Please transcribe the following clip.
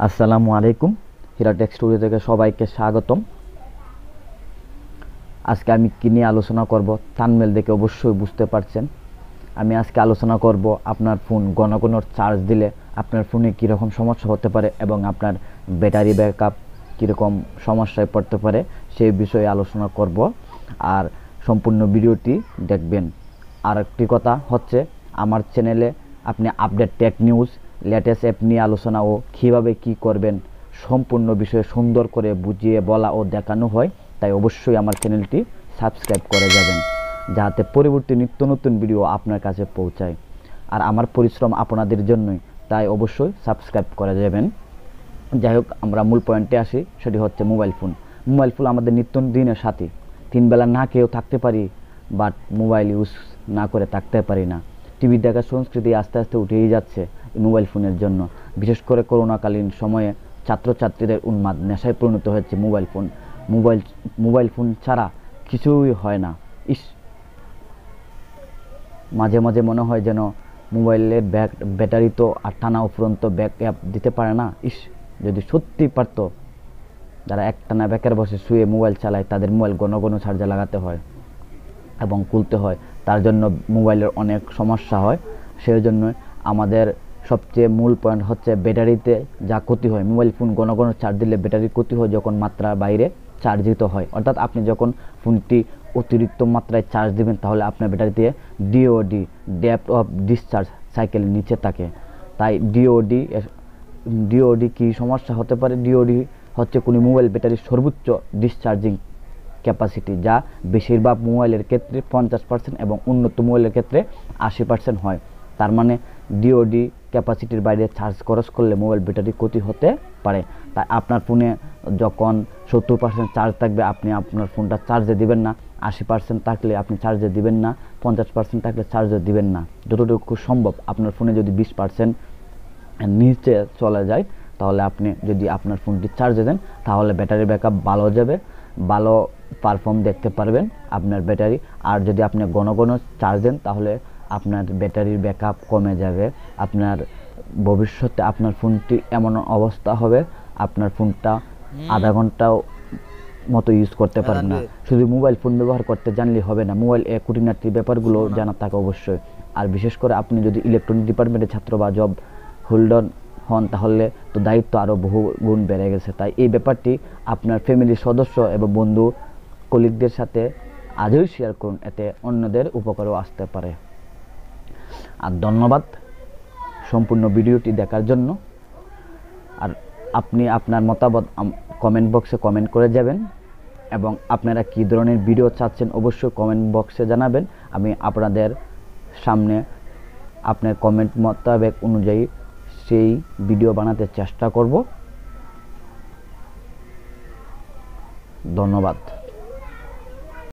আসসালামু আলাইকুম। হিরা take studio থেকে সবাইকে স্বাগতম। আজকে আমি কি নিয়ে আলোচনা করব থাম্বনেল দেখে অবশ্যই বুঝতে পারছেন। আমি আজকে আলোচনা করব আপনার ফোন ঘন ঘন চার্জ দিলে আপনার ফোনে কীরকম সমস্যা হতে পারে এবং আপনার ব্যাটারি ব্যাকআপ কীরকম সমস্যায় পড়তে পারে সেই বিষয়ে আলোচনা করব। আর সম্পূর্ণ ভিডিওটি দেখবেন। আর একটি কথা হচ্ছে, আমার চ্যানেলে আপনি update tech news, latest app নিয়ে আলোচনা ও কীভাবে কী করবেন সম্পূর্ণ বিষয়ে সুন্দর করে বুঝিয়ে বলা ও দেখানো হয়। তাই অবশ্যই আমার চ্যানেলটি সাবস্ক্রাইব করে যাবেন, যাতে পরবর্তী নিত্য নতুন ভিডিও আপনার কাছে পৌঁছায়। আর আমার পরিশ্রম আপনাদের জন্যই, তাই অবশ্যই সাবস্ক্রাইব করে যাবেন। যাই হোক, আমরা মূল পয়েন্টে আসি। সেটি হচ্ছে মোবাইল ফোন। মোবাইল ফোন আমাদের নিত্য দিনের সাথী। 3 বেলা না খেয়েও থাকতে পারি, বাট মোবাইল ইউজ না করে থাকতে পারি না। টিভি দেখার সংস্কৃতি আস্তে আস্তে উঠেই যাচ্ছে মোবাইল ফোনের জন্য। বিশেষ করে করোনাকালীন সময়ে ছাত্রছাত্রীদের উন্মাদ নেশায় পরিণত হয়েছে মোবাইল ফোন। মোবাইল ফোন ছাড়া কিছুই হয় না। মাঝে মাঝে মনে হয় যেন মোবাইলের ব্যাটারি তো আর টানা উপরন্ত ব্যাকআপ দিতে পারে না। যদি সত্যি পারতো, যারা একটানা বেকার বসে শুয়ে মোবাইল চালায় তাদের মোবাইল ঘন ঘন চার্জে লাগাতে হয় এবং খুলতে হয়। তার জন্য মোবাইলের অনেক সমস্যা হয়। সেই জন্য আমাদের সবচেয়ে মূল পয়েন্ট হচ্ছে ব্যাটারিতে যা ক্ষতি হয়। মোবাইল ফোন ঘন ঘন চার্জ দিলে ব্যাটারির ক্ষতি হয় যখন মাত্রার বাইরে চার্জ দিতে হয়। অর্থাৎ আপনি যখন ফোনটি অতিরিক্ত মাত্রায় চার্জ দেবেন তাহলে আপনার ব্যাটারিতে ডিওডি, ডেপথ অফ ডিসচার্জ সাইকেল নিচে থাকে। তাই ডিওডি কি সমস্যা হতে পারে? ডিওডি হচ্ছে কোনো মোবাইল ব্যাটারির সর্বোচ্চ ডিসচার্জিং ক্যাপাসিটি, যা বেশিরভাগ মোবাইলের ক্ষেত্রে 50% এবং উন্নত মোবাইলের ক্ষেত্রে 80% হয়। তার মানে ডিওডি ক্যাপাসিটির বাইরে চার্জ খরচ করলে মোবাইল ব্যাটারি ক্ষতি হতে পারে। তাই আপনার ফোনে যখন 70% চার্জ থাকবে আপনি আপনার ফোনটা চার্জে দিবেন না। 80% থাকলে আপনি চার্জে দিবেন না। 50% থাকলে চার্জে দিবেন না। যতটুকু সম্ভব আপনার ফোনে যদি 20% নিচে চলে যায় তাহলে আপনি যদি আপনার ফোনটি চার্জে দেন তাহলে ব্যাটারি ব্যাকআপ ভালো যাবে, ভালো পারফর্ম দেখতে পারবেন আপনার ব্যাটারি। আর যদি আপনি ঘন ঘন চার্জ দেন তাহলে আপনার ব্যাটারির ব্যাকআপ কমে যাবে। আপনার ভবিষ্যতে আপনার ফোনটি এমন অবস্থা হবে আপনার ফোনটা আধা ঘন্টাও মতো ইউজ করতে পারবেন না। শুধু মোবাইল ফোন ব্যবহার করতে জানলেই হবে না, মোবাইল খুঁটিনাটি ব্যাপারগুলো জানা থাকে অবশ্যই। আর বিশেষ করে আপনি যদি ইলেকট্রনিক ডিপার্টমেন্টের ছাত্র বা জব হোল্ডার হন তাহলে তো দায়িত্ব আরও বহু গুণ বেড়ে গেছে। তাই এই ব্যাপারটি আপনার ফ্যামিলির সদস্য এবং বন্ধু কলিগদের সাথে আজই শেয়ার করুন, এতে অন্যদের উপকারও আসতে পারে। আর ধন্যবাদ সম্পূর্ণ ভিডিওটি দেখার জন্য। আর আপনি আপনার মতামত কমেন্ট বক্সে কমেন্ট করে যাবেন এবং আপনারা কী ধরনের ভিডিও চাচ্ছেন অবশ্যই কমেন্ট বক্সে জানাবেন। আমি আপনাদের সামনে আপনার কমেন্ট মোতাবেক অনুযায়ী সেই ভিডিও বানাতে চেষ্টা করব। ধন্যবাদ।